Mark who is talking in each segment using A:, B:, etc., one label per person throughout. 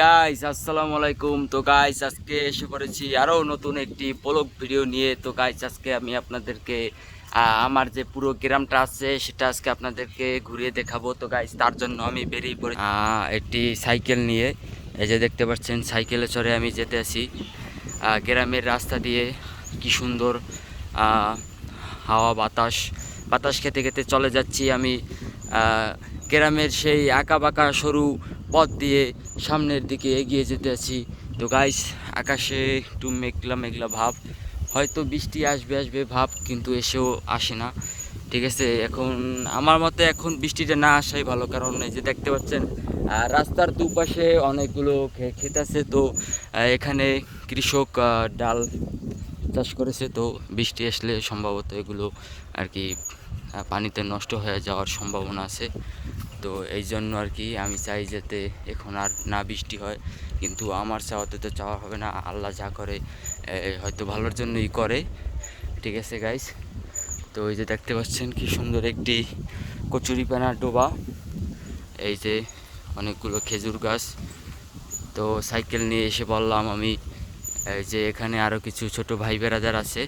A: Guys আসসালামু আলাইকুম। তো গাইস আজকে এসে পড়েছি আরও নতুন একটি ব্লগ ভিডিও নিয়ে। তো গাইস আজকে আমি আপনাদেরকে আমার যে পুরো গ্রামটা আছে সেটা আজকে আপনাদেরকে ঘুরিয়ে দেখাবো। তো গাইস তার জন্য আমি বেরিয়ে পড়ে একটি সাইকেল নিয়ে। এই যে দেখতে পাচ্ছেন সাইকেলে চড়ে আমি যেতে আছি গ্রামের রাস্তা দিয়ে। কি সুন্দর হাওয়া বাতাস বাতাস খেতে খেতে চলে যাচ্ছি আমি গ্রামের সেই আঁকা বাঁকা সরু পথ দিয়ে সামনের দিকে এগিয়ে যেতে আছি। তো গাইস আকাশে একটু মেঘলা মেঘলা ভাব, হয়তো বৃষ্টি আসবে আসবে ভাব, কিন্তু এসেও আসে না। ঠিক আছে, এখন আমার মতে এখন বৃষ্টিটা না আসাই ভালো, কারণ এই যে দেখতে পাচ্ছেন রাস্তার দুপাশে অনেকগুলো ক্ষেত আছে। তো এখানে কৃষক ডাল চাষ করেছে। তো বৃষ্টি আসলে সম্ভবত এগুলো আর কি পানিতে নষ্ট হয়ে যাওয়ার সম্ভাবনা আছে। তো এই জন্য আর কি আমি চাই যাতে এখন আর না বৃষ্টি হয়, কিন্তু আমার চাওয়াতে তো চাওয়া হবে না। আল্লাহ যা করে হয়তো ভালোর জন্যই করে। ঠিক আছে গাইস, তো এই যে দেখতে পাচ্ছেন কি সুন্দর একটি কচুরিপানা ডোবা, এই যে অনেকগুলো খেজুর গাছ। তো সাইকেল নিয়ে এসে বললাম আমি এই যে এখানে আরও কিছু ছোট ভাই বেরাদার আছে,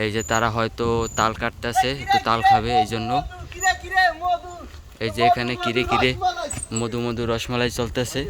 A: এই যে তারা হয়তো তাল কাটতেছে, তো তাল খাবে এই জন্য। এই যে এখানে কিরে কিরে মধু মধু রসমালাই চলতেছে।